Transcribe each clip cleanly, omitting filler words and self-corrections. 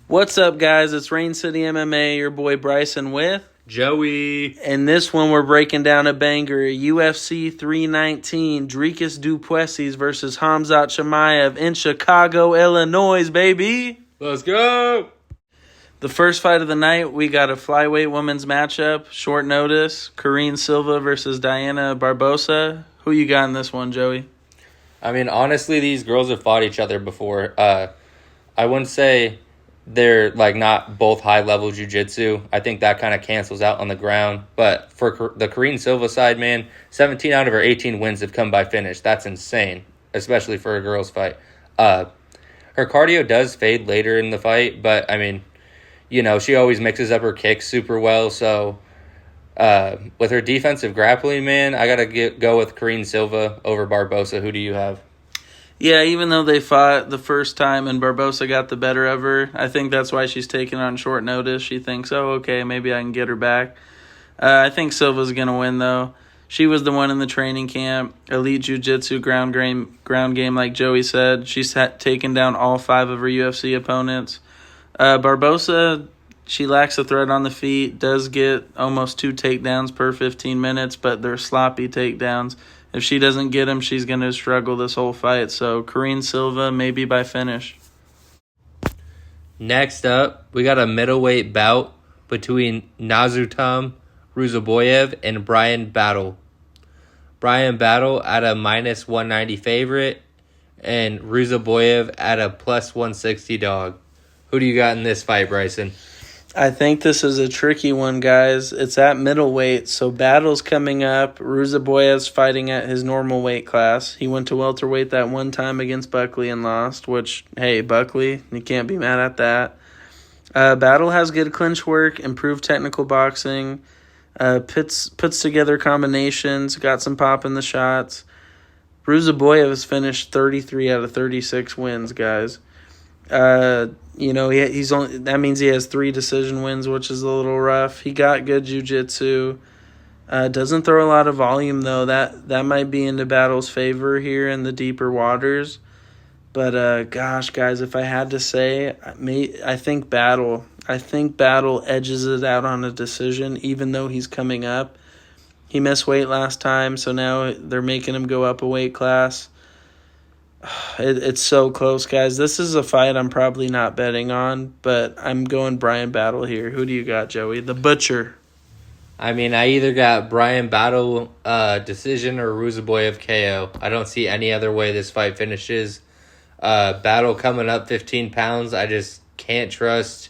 What's up, guys? It's Rain City MMA, your boy Bryson with Joey. And this one we're breaking down a banger, UFC 319, Dricus du Plessis versus Khamzat Chimaev in Chicago, Illinois, baby. Let's go. The first fight of the night, we got a flyweight women's matchup, short notice, Karine Silva versus Diana Barbosa. Who you got in this one, Joey? I mean, honestly, these girls have fought each other before. I wouldn't say they're not both high-level jiu-jitsu. I think that kind of cancels out on the ground. But for the Karine Silva side, man, 17 out of her 18 wins have come by finish. That's insane, especially for a girls' fight. Her cardio does fade later in the fight, but, I mean, she always mixes up her kicks super well. So with her defensive grappling, man, I got to go with Karine Silva over Barbosa. Who do you have? Yeah, even though they fought the first time and Barbosa got the better of her, I think that's why she's taking on short notice. She thinks, okay, maybe I can get her back. I think Silva's going to win, though. She was the one in the training camp, elite jiu-jitsu, ground game, like Joey said. She's taken down all 5 of her UFC opponents. Barbosa, she lacks a threat on the feet, does get almost 2 takedowns per 15 minutes, but they're sloppy takedowns. If she doesn't get them, she's going to struggle this whole fight. So, Karine Silva, maybe by finish. Next up, we got a middleweight bout between Nazartum Ruzaboyev and Brian Battle. Brian Battle at a minus 190 favorite and Ruzaboyev at a plus 160 dog. Who do you got in this fight, Bryson? I think this is a tricky one, guys. It's at middleweight, so Battle's coming up. Ruzaboyev's fighting at his normal weight class. He went to welterweight that one time against Buckley and lost, which, hey, Buckley, you can't be mad at that. Battle has good clinch work, improved technical boxing, puts together combinations, got some pop in the shots. Ruzaboyev has finished 33 out of 36 wins, guys. He's only, that means he has 3 decision wins, which is a little rough. He got good jiu-jitsu. Doesn't throw a lot of volume, though. That might be into Battle's favor here in the deeper waters. But gosh, guys, if I had to say, I think Battle edges it out on a decision, even though he's coming up. He missed weight last time, so now they're making him go up a weight class. It's so close, guys. This is a fight I'm probably not betting on, but I'm going Brian Battle here. Who do you got, Joey? The Butcher. I mean, I either got Brian Battle decision or Ruzaboyev KO. I don't see any other way this fight finishes. Battle coming up 15 pounds. I just can't trust.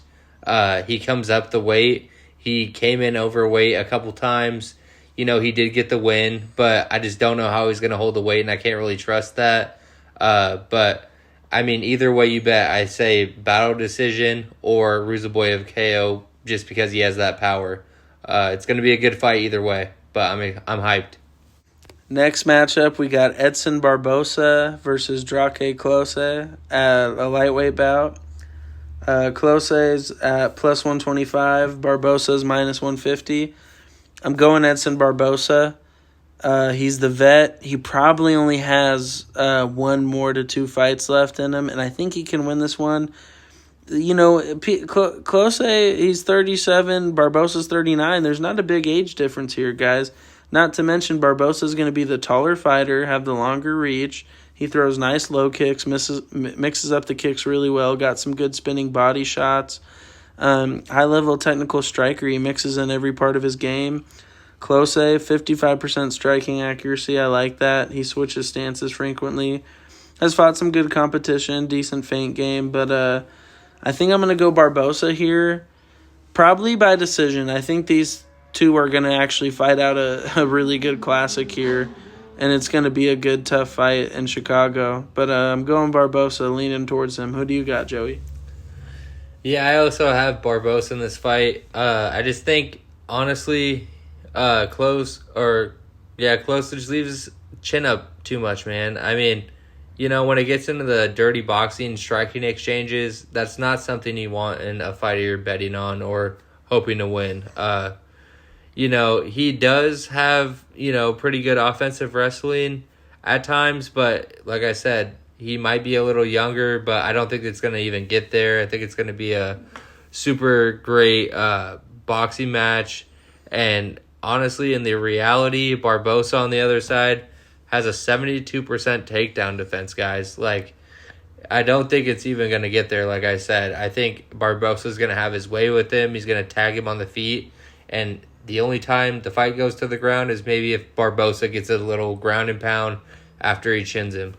He comes up the weight. He came in overweight a couple times. He did get the win, but I just don't know how he's going to hold the weight, and I can't really trust that. But I mean, either way you bet, I say Battle decision or Ruzaboyev KO, just because he has that power. It's going to be a good fight either way, but I'm hyped. Next matchup, we got Edson Barbosa versus Drake Close at a lightweight bout. Close's at plus 125, Barbosa's minus 150. I'm going Edson Barbosa. He's the vet. He probably only has 1 more to 2 fights left in him, and I think he can win this one. Close, he's 37, Barbosa's 39. There's not a big age difference here, guys. Not to mention Barbosa's going to be the taller fighter, have the longer reach. He throws nice low kicks, mixes up the kicks really well, got some good spinning body shots. High-level technical striker. He mixes in every part of his game. Close, 55% striking accuracy. I like that. He switches stances frequently. Has fought some good competition, decent feint game, but I think I'm going to go Barbosa here, probably by decision. I think these 2 are going to actually fight out a really good classic here, and it's going to be a good, tough fight in Chicago. But I'm going Barbosa, leaning towards him. Who do you got, Joey? Yeah, I also have Barbosa in this fight. I just think, honestly, Close just leaves his chin up too much, man. I mean, when it gets into the dirty boxing, striking exchanges, that's not something you want in a fighter you're betting on or hoping to win. He does have, pretty good offensive wrestling at times, but like I said, He might be a little younger, but I don't think it's going to even get there. I think it's going to be a super great boxing match. And honestly, in the reality, Barbosa on the other side has a 72% takedown defense, guys. Like, I don't think it's even going to get there, like I said. I think Barbosa's going to have his way with him. He's going to tag him on the feet. And the only time the fight goes to the ground is maybe if Barbosa gets a little ground and pound after he chins him.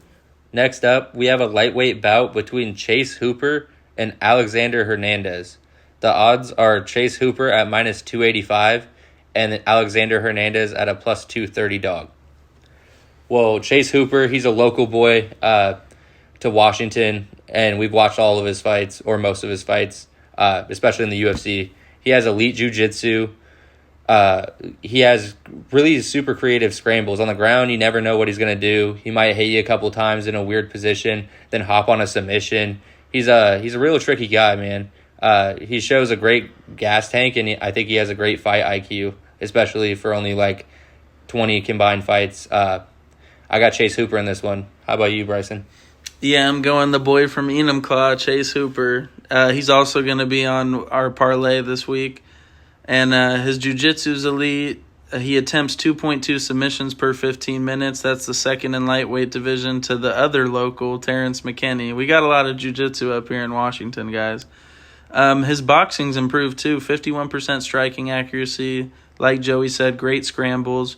Next up, we have a lightweight bout between Chase Hooper and Alexander Hernandez. The odds are Chase Hooper at minus 285 and Alexander Hernandez at a plus 230 dog. Well, Chase Hooper, he's a local boy to Washington, and we've watched all of his fights, or most of his fights, especially in the UFC. He has elite jiu-jitsu. He has really super creative scrambles. On the ground, you never know what he's going to do. He might hit you a couple times in a weird position, then hop on a submission. He's a real tricky guy, man. He shows a great gas tank, and I think he has a great fight IQ, especially for only like 20 combined fights. I got Chase Hooper in this one. How about you, Bryson? Yeah, I'm going the boy from Enumclaw, Chase Hooper. He's also going to be on our parlay this week. And his jiu-jitsu's elite. He attempts 2.2 submissions per 15 minutes. That's the second in lightweight division to the other local, Terrence McKinney. We got a lot of jiu-jitsu up here in Washington, guys. His boxing's improved too. 51% striking accuracy. Like Joey said, great scrambles.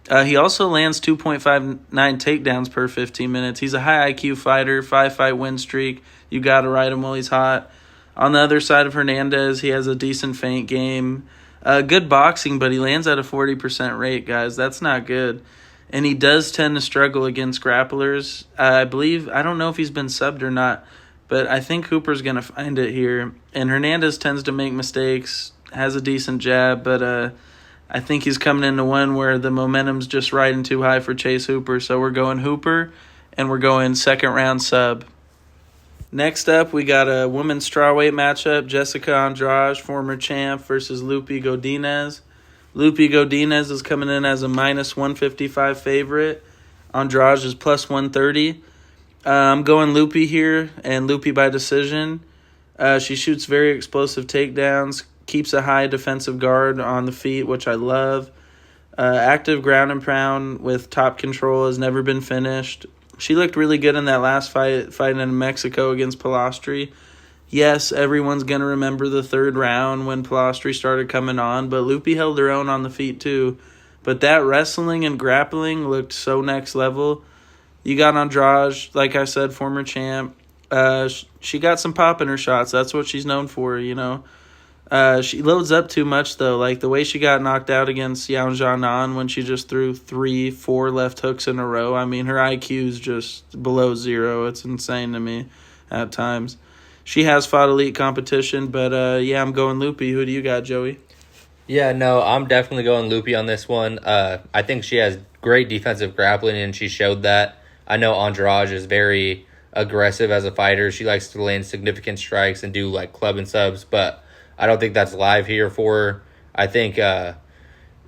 He also lands 2.59 takedowns per 15 minutes. He's a high IQ fighter, 5-fight win streak. You got to ride him while he's hot. On the other side of Hernandez, he has a decent feint game. Good boxing, but he lands at a 40% rate, guys. That's not good. And he does tend to struggle against grapplers. I don't know if he's been subbed or not, but I think Hooper's going to find it here. And Hernandez tends to make mistakes, has a decent jab, but I think he's coming into one where the momentum's just riding too high for Chase Hooper. So we're going Hooper, and we're going second round sub. Next up, we got a women's strawweight matchup. Jessica Andrade, former champ, versus Lupi Godinez. Lupi Godinez is coming in as a minus 155 favorite. Andrade is plus 130. I'm going Lupi here, and Lupi by decision. She shoots very explosive takedowns, keeps a high defensive guard on the feet, which I love. Active ground and pound with top control has never been finished. She looked really good in that last fight in Mexico against Plessis. Yes, everyone's going to remember the third round when Plessis started coming on, but Lupi held her own on the feet too. But that wrestling and grappling looked so next level. You got Andrade, like I said, former champ. She got some pop in her shots. That's what she's known for, you know. She loads up too much, though. Like, the way she got knocked out against Yang Jianan when she just threw 3-4 left hooks in a row. I mean, her IQ is just below zero. It's insane to me at times. She has fought elite competition, but, yeah, I'm going Lupi. Who do you got, Joey? Yeah, no, I'm definitely going Lupi on this one. I think she has great defensive grappling, and she showed that. I know Andrade is very aggressive as a fighter. She likes to land significant strikes and do, like, club and subs, but I don't think that's live here for her. I think,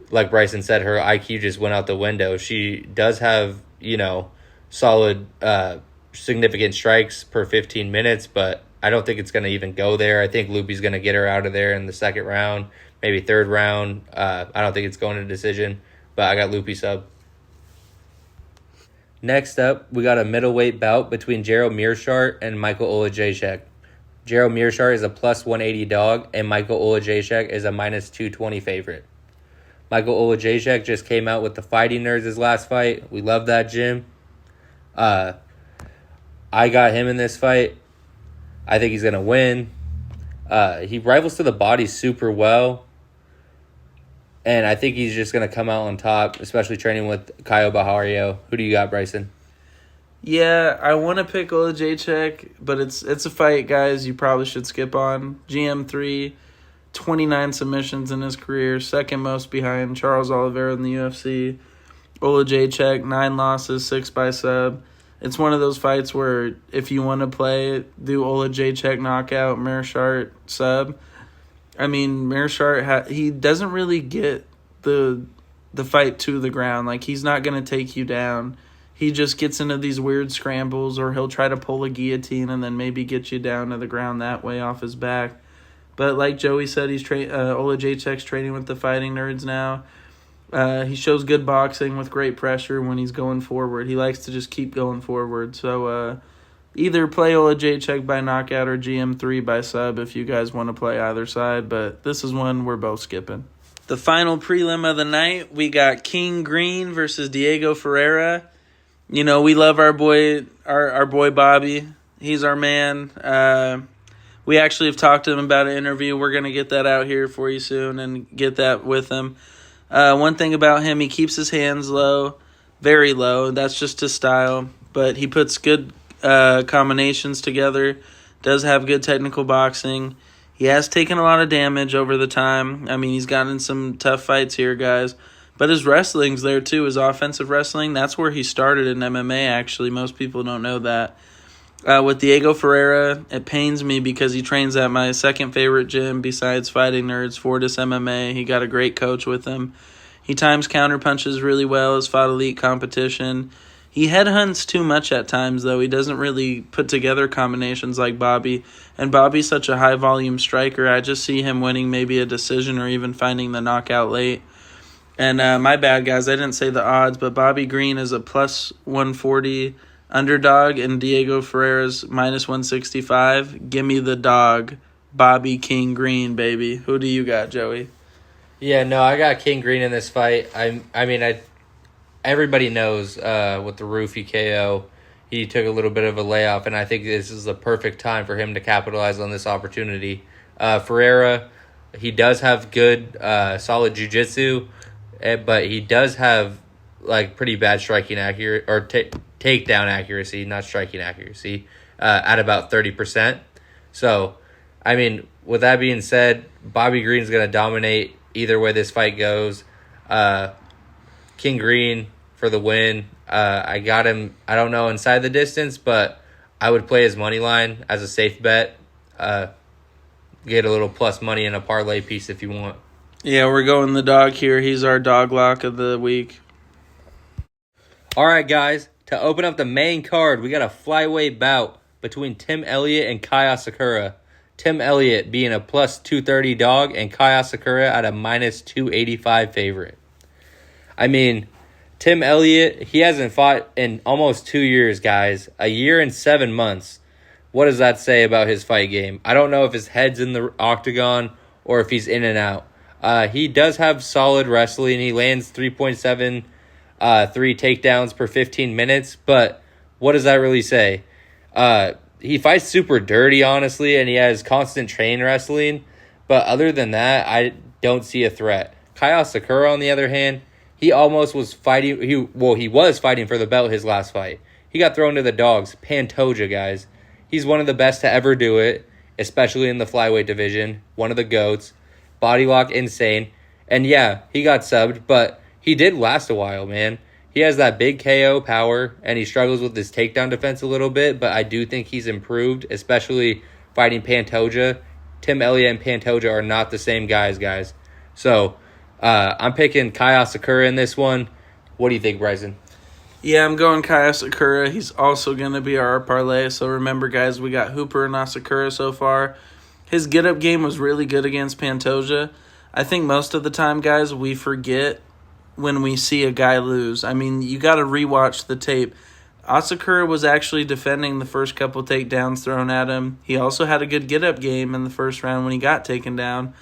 like Bryson said, her IQ just went out the window. She does have, solid, significant strikes per 15 minutes, but I don't think it's going to even go there. I think Lupi's going to get her out of there in the second round, maybe third round. I don't think it's going to decision, but I got Lupi sub. Next up, we got a middleweight bout between Gerald Meerschaert and Michael Olajszak. Gerald Meerschaert is a plus 180 dog, and Michael Olajszak is a minus 220 favorite. Michael Olajszak just came out with the Fighting Nerds his last fight. We love that gym. I got him in this fight. I think he's going to win. He rivals to the body super well, and I think he's just going to come out on top, especially training with Caio Barrio. Who do you got, Bryson? Yeah, I want to pick Olajszak, but it's a fight, guys, you probably should skip on. GM3, 29 submissions in his career, second most behind Charles Oliveira in the UFC. Olajszak, 9 losses, 6 by sub. It's one of those fights where if you want to play, do Olajszak knockout, Meerschaert sub. I mean, Meerschaert, he doesn't really get the fight to the ground. Like, he's not going to take you down. he just gets into these weird scrambles, or he'll try to pull a guillotine and then maybe get you down to the ground that way off his back. But like Joey said, Olajaychuk's training with the Fighting Nerds now. He shows good boxing with great pressure when he's going forward. He likes to just keep going forward. So either play Olajaychuk by knockout or GM3 by sub if you guys want to play either side. But this is one we're both skipping. The final prelim of the night, we got King Green versus Diego Ferreira. You know, we love our boy Bobby. He's our man. We actually have talked to him about an interview. We're going to get that out here for you soon and get that with him. One thing about him, he keeps his hands low, very low. That's just his style. But he puts good combinations together, does have good technical boxing. He has taken a lot of damage over the time. I mean, he's gotten in some tough fights here, guys. But his wrestling's there, too. His offensive wrestling, that's where he started in MMA, actually. Most people don't know that. With Diego Ferreira, it pains me because he trains at my second favorite gym besides Fighting Nerds, Fortis MMA. He got a great coach with him. He times counterpunches really well, has fought elite competition. He headhunts too much at times, though. He doesn't really put together combinations like Bobby. And Bobby's such a high-volume striker, I just see him winning maybe a decision or even finding the knockout late. And my bad, guys, I didn't say the odds, but Bobby Green is a plus 140 underdog and Diego Ferreira's minus 165. Give me the dog, Bobby King Green, baby. Who do you got, Joey? Yeah, no, I got King Green in this fight. Everybody knows with the roofie KO, he took a little bit of a layoff, and I think this is the perfect time for him to capitalize on this opportunity. Ferreira, he does have good, solid jiu-jitsu, but he does have like pretty bad striking accuracy or takedown accuracy, not striking accuracy, at about 30%. So, I mean, with that being said, Bobby Green's going to dominate either way this fight goes. King Green for the win. I got him, I don't know, inside the distance, but I would play his money line as a safe bet. Get a little plus money in a parlay piece if you want. Yeah, we're going the dog here. He's our dog lock of the week. All right, guys. To open up the main card, we got a flyweight bout between Tim Elliott and Kai Asakura. Tim Elliott being a plus 230 dog and Kai Asakura at a minus 285 favorite. I mean, Tim Elliott, he hasn't fought in almost 2 years, guys. A year and 7 months. What does that say about his fight game? I don't know if his head's in the octagon or if he's in and out. He does have solid wrestling. He lands 3.73 takedowns per 15 minutes, but what does that really say? He fights super dirty, honestly, and he has constant train wrestling, but other than that, I don't see a threat. Kai Sakura, on the other hand, he almost was fighting. He was fighting for the belt his last fight. He got thrown to the dogs. Pantoja, guys. He's one of the best to ever do it, especially in the flyweight division. One of the GOATs. Body lock, insane. And yeah, he got subbed, but he did last a while, man. He has that big KO power, and he struggles with his takedown defense a little bit, but I do think he's improved, especially fighting Pantoja. Tim Elliott and Pantoja are not the same guys. So, I'm picking Kai Asakura in this one. What do you think, Bryson? Yeah, I'm going Kai Asakura. He's also going to be our parlay. So remember, guys, we got Hooper and Asakura so far. His get-up game was really good against Pantoja. I think most of the time, guys, we forget when we see a guy lose. I mean, you got to rewatch the tape. Asakura was actually defending the first couple takedowns thrown at him. He also had a good get-up game in the first round when he got taken down.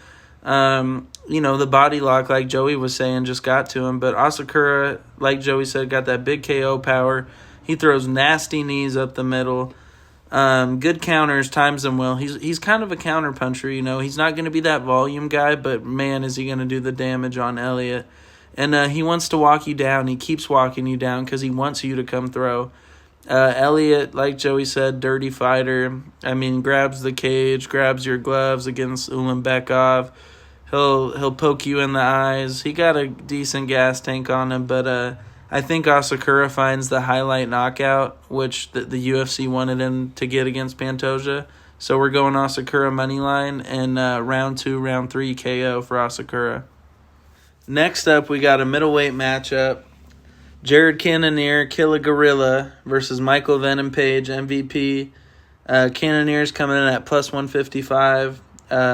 The body lock, like Joey was saying, just got to him. But Asakura, like Joey said, got that big KO power. He throws nasty knees up the middle. Good counters, times them well. He's kind of a counter puncher, He's not going to be that volume guy, but man, is he going to do the damage on Elliott. And he wants to walk you down. He keeps walking you down because he wants you to come throw. Elliott, like Joey said, dirty fighter. I mean, grabs the cage, grabs your gloves against Ulanbekov. He'll poke you in the eyes. He got a decent gas tank on him, but I think Asakura finds the highlight knockout, which the UFC wanted him to get against Pantoja. So we're going Asakura moneyline and round 2, round 3 KO for Asakura. Next up, we got a middleweight matchup. Jared Cannonier, Kill a Gorilla versus Michael Venom Page, MVP. Cannonier's coming in at plus 155.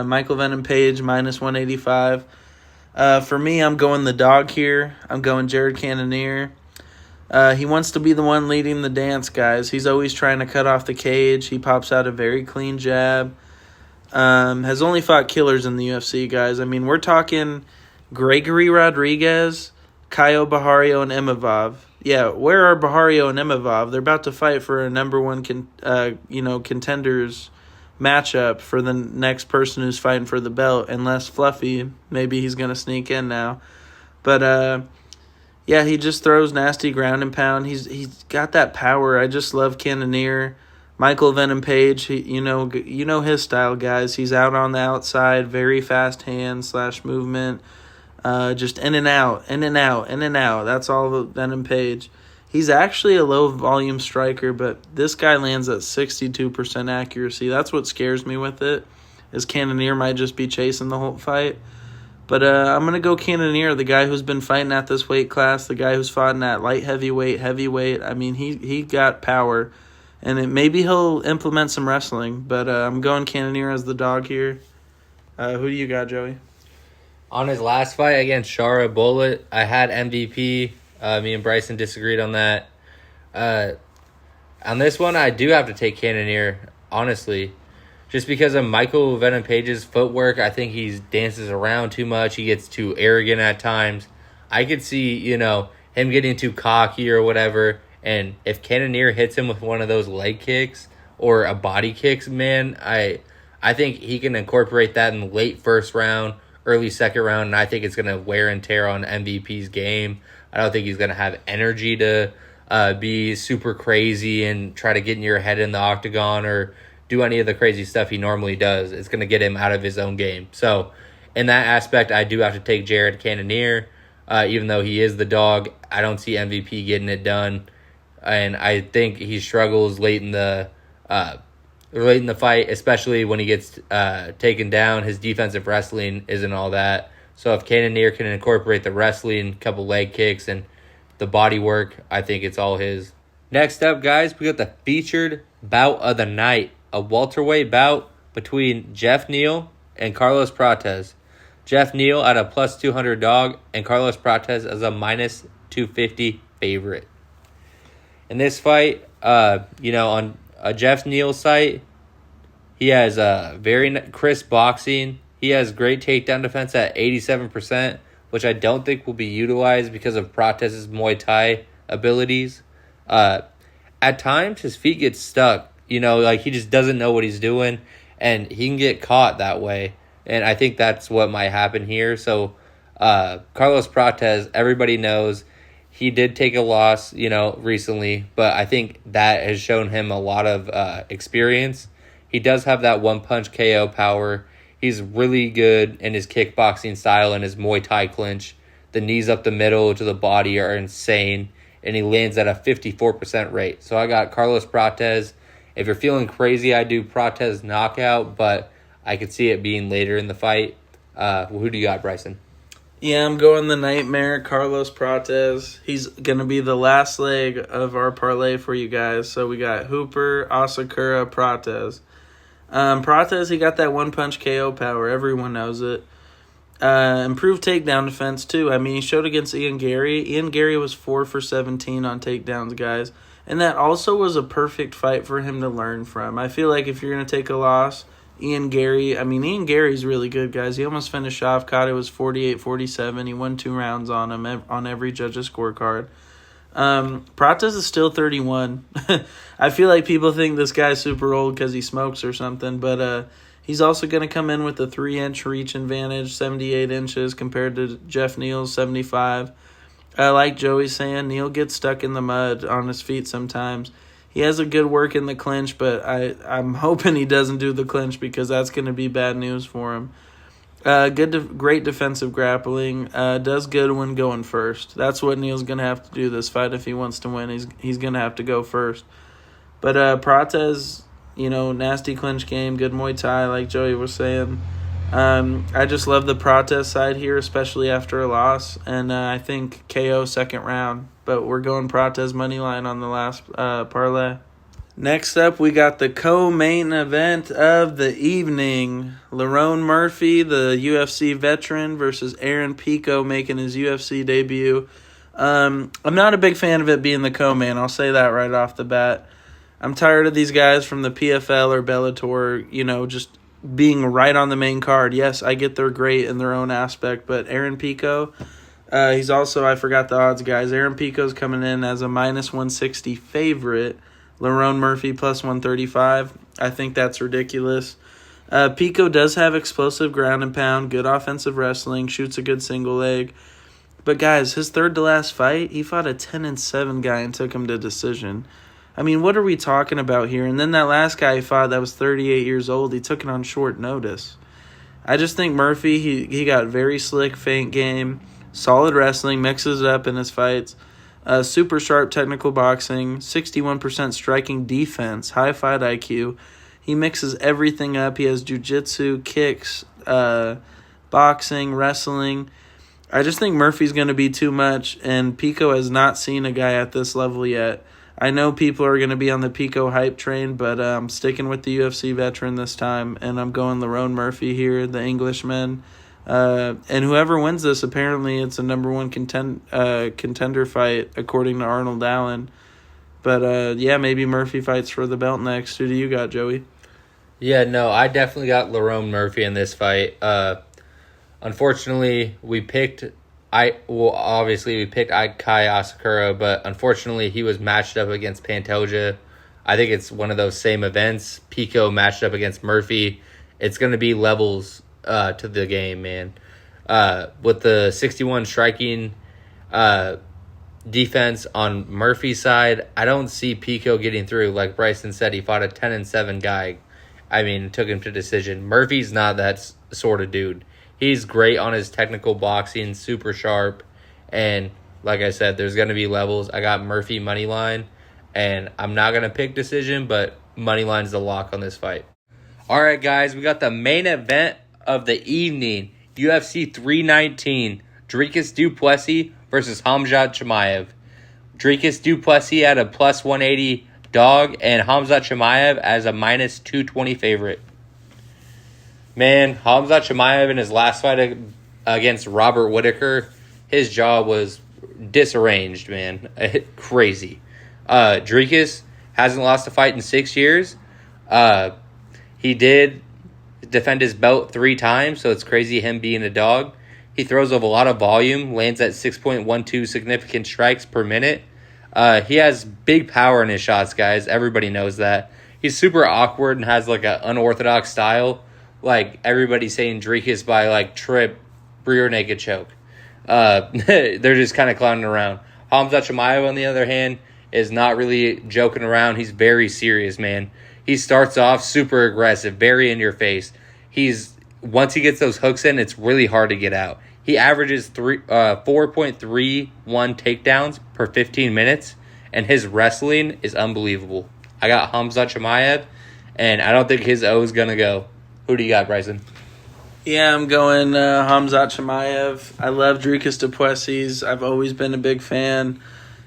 Michael Venom Page minus 185. For me, I'm going the dog here. I'm going Jared Cannonier. He wants to be the one leading the dance, guys. He's always trying to cut off the cage. He pops out a very clean jab. Has only fought killers in the UFC, guys. I mean, we're talking Gregory Rodriguez, Caio Barrio, and Imavov. Yeah, where are Barrio and Imavov? They're about to fight for a number one contenders matchup for the next person who's fighting for the belt, unless Fluffy, maybe he's going to sneak in now. But, yeah, he just throws nasty ground and pound. He's got that power. I just love Cannonier. Michael Venom Page, you know his style, guys. He's out on the outside, very fast hand / movement. Just in and out, in and out, in and out. That's all of Venom Page. He's actually a low-volume striker, but this guy lands at 62% accuracy. That's what scares me with it, is Cannonier might just be chasing the whole fight. But I'm going to go Cannonier, the guy who's been fighting at this weight class, the guy who's fought in that light heavyweight. I mean, he got power, and maybe he'll implement some wrestling. But I'm going Cannonier as the dog here. Who do you got, Joey? On his last fight against Shara Bullet, I had MVP. Me and Bryson disagreed on that. On this one, I do have to take Cannonier, honestly. Just because of Michael Venom Page's footwork, I think he dances around too much. He gets too arrogant at times. I could see, him getting too cocky or whatever. And if Cannonier hits him with one of those leg kicks or a body kicks, man, I think he can incorporate that in the late first round, early second round, and I think it's going to wear and tear on MVP's game. I don't think he's going to have energy to be super crazy and try to get in your head in the octagon or do any of the crazy stuff he normally does. It's going to get him out of his own game. So in that aspect, I do have to take Jared Cannonier. Even though he is the dog, I don't see MVP getting it done. And I think he struggles late in the fight, especially when he gets taken down. His defensive wrestling isn't all that. So if Cannonier can incorporate the wrestling, couple leg kicks, and the body work, I think it's all his. Next up, guys, we got the featured bout of the night, a welterweight bout between Jeff Neal and Carlos Prates. Jeff Neal at a plus 200 dog, and Carlos Prates as a minus 250 favorite. In this fight, on Jeff Neal's site, he has very crisp boxing. He has great takedown defense at 87%, which I don't think will be utilized because of Prates' Muay Thai abilities. At times, his feet get stuck. He just doesn't know what he's doing, and he can get caught that way. And I think that's what might happen here. So, Carlos Prates, everybody knows he did take a loss, recently, but I think that has shown him a lot of experience. He does have that one-punch KO power. He's really good in his kickboxing style and his Muay Thai clinch. The knees up the middle to the body are insane, and he lands at a 54% rate. So I got Carlos Prates. If you're feeling crazy, I do Prates knockout, but I could see it being later in the fight. Who do you got, Bryson? Yeah, I'm going the Nightmare, Carlos Prates. He's going to be the last leg of our parlay for you guys. So we got Hooper, Asakura, Prates. Prates, he got that one-punch KO power. Everyone knows it. Improved takedown defense, too. I mean, he showed against Ian Gary. Ian Gary was 4 for 17 on takedowns, guys. And that also was a perfect fight for him to learn from. I feel like if you're going to take a loss, Ian Gary's really good, guys. He almost finished off. Caught it was 48-47. He won 2 rounds on him on every judge's scorecard. Prates is still 31. I feel like people think this guy's super old because he smokes or something, but he's also going to come in with a 3-inch reach advantage, 78 inches compared to Jeff Neal's 75. Like Joey's saying, Neal gets stuck in the mud on his feet sometimes. He has a good work in the clinch, but I'm hoping he doesn't do the clinch because that's going to be bad news for him. Great defensive grappling. Does good when going first. That's what Neal's going to have to do this fight if he wants to win. He's going to have to go first. But Prates, nasty clinch game, good Muay Thai, like Joey was saying. I just love the Prates side here, especially after a loss. And I think KO second round. but we're going Prates money line on the last parlay. Next up, we got the co-main event of the evening. Lerone Murphy, the UFC veteran, versus Aaron Pico making his UFC debut. I'm not a big fan of it being the co-main. I'll say that right off the bat. I'm tired of these guys from the PFL or Bellator, just being right on the main card. Yes, I get they're great in their own aspect, but Aaron Pico, he's also, I forgot the odds, guys. Aaron Pico's coming in as a minus 160 favorite. Lerone Murphy plus 135. I think that's ridiculous. Pico does have explosive ground and pound, good offensive wrestling, shoots a good single leg. But guys, his third to last fight, he fought a 10-7 guy and took him to decision. I mean, what are we talking about here? And then that last guy he fought that was 38 years old, he took it on short notice. I just think Murphy, he got very slick, feint game, solid wrestling, mixes it up in his fights. Super sharp technical boxing, 61% striking defense, high fight IQ. He mixes everything up. He has jiu-jitsu, kicks, boxing, wrestling. I just think Murphy's going to be too much, and Pico has not seen a guy at this level yet. I know people are going to be on the Pico hype train, but I'm sticking with the UFC veteran this time, and I'm going Lerone Murphy here, the Englishman. And whoever wins this, apparently it's a number one contender fight, according to Arnold Allen. But, maybe Murphy fights for the belt next. Who do you got, Joey? Yeah, no, I definitely got Lerone Murphy in this fight. Unfortunately, we picked Kai Asakura, but unfortunately he was matched up against Pantoja. I think it's one of those same events. Pico matched up against Murphy. It's going to be levels to the game, man. With the 61 striking defense on Murphy's side, I don't see Pico getting through. Like Bryson said, he fought a 10-7 guy. I mean, took him to decision. Murphy's not that sort of dude. He's great on his technical boxing, super sharp. And like I said, there's going to be levels. I got Murphy money line, and I'm not going to pick decision, but money line's the lock on this fight. All right, guys, we got the main event of the evening, UFC 319, Dricus du Plessis versus Khamzat Chimaev. Dricus du Plessis at a plus 180 dog, and Khamzat Chimaev as a minus 220 favorite. Man, Khamzat Chimaev in his last fight against Robert Whittaker, his jaw was disarranged, man. Crazy. Dricus hasn't lost a fight in 6 years. He did defend his belt 3 times, so it's crazy him being a dog. He throws a lot of volume, lands at 6.12 significant strikes per minute. He has big power in his shots, guys. Everybody knows that. He's super awkward and has like an unorthodox style. Like everybody's saying Dricus by like trip, rear naked choke. They're just kind of clowning around. Khamzat Chimaev, on the other hand, is not really joking around. He's very serious, man. He starts off super aggressive, very in your face. Once he gets those hooks in, it's really hard to get out. He averages 4.31 takedowns per 15 minutes, and his wrestling is unbelievable. I got Khamzat Chimaev, and I don't think his O is going to go. Who do you got, Bryson? Yeah, I'm going Khamzat Chimaev. I love Dricus du Plessis. I've always been a big fan.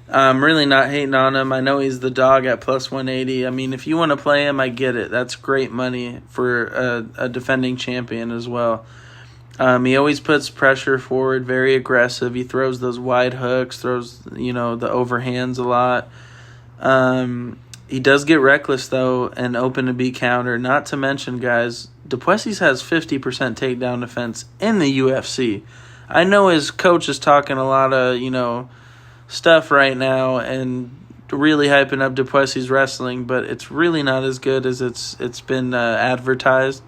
I'm really not hating on him. I know he's the dog at plus 180. I mean, if you want to play him, I get it. That's great money for a defending champion as well. He always puts pressure forward, very aggressive. He throws those wide hooks, throws, the overhands a lot. He does get reckless, though, and open to be countered. Not to mention, guys, du Plessis has 50% takedown defense in the UFC. I know his coach is talking a lot of, stuff right now and really hyping up du Plessis' wrestling, but it's really not as good as it's been advertised.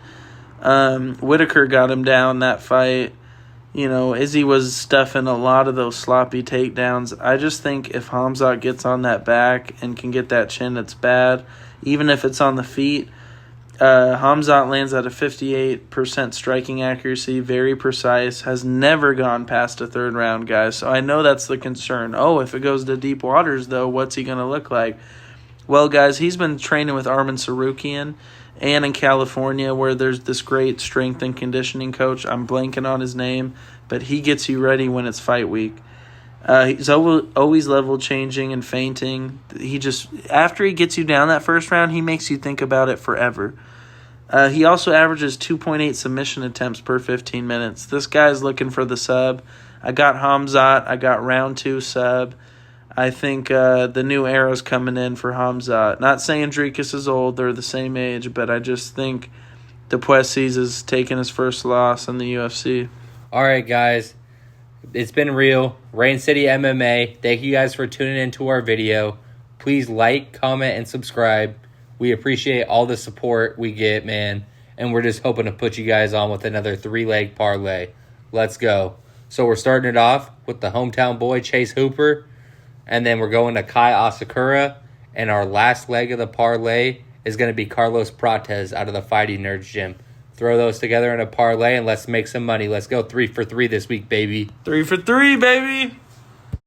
Whittaker got him down that fight. Izzy was stuffing a lot of those sloppy takedowns. I just think if Khamzat gets on that back and can get that chin, it's bad. Even if it's on the feet, Khamzat lands at a 58% striking accuracy, very precise, has never gone past a third round, guys. So I know that's the concern. Oh, if it goes to deep waters, though, what's he going to look like? Well, guys, he's been training with Arman Sarukian and in California, where there's this great strength and conditioning coach. I'm blanking on his name, but he gets you ready when it's fight week. He's always level changing and feinting. He just, after he gets you down that first round, he makes you think about it forever. He also averages 2.8 submission attempts per 15 minutes. This guy's looking for the sub. I got Hamzat. I got round 2 sub. I think the new era's coming in for Hamzat. Not saying Dricus is old. They're the same age, but I just think the Plessis is taking his first loss in the UFC. All right, guys. It's been real. Rain City MMA. Thank you guys for tuning into our video. Please like, comment, and subscribe. We appreciate all the support we get, man. And we're just hoping to put you guys on with another 3-leg parlay. Let's go. So we're starting it off with the hometown boy, Chase Hooper. And then we're going to Kai Asakura. And our last leg of the parlay is going to be Carlos Prates out of the Fighting Nerds gym. Throw those together in a parlay and let's make some money. Let's go 3 for 3 this week, baby. 3 for 3, baby.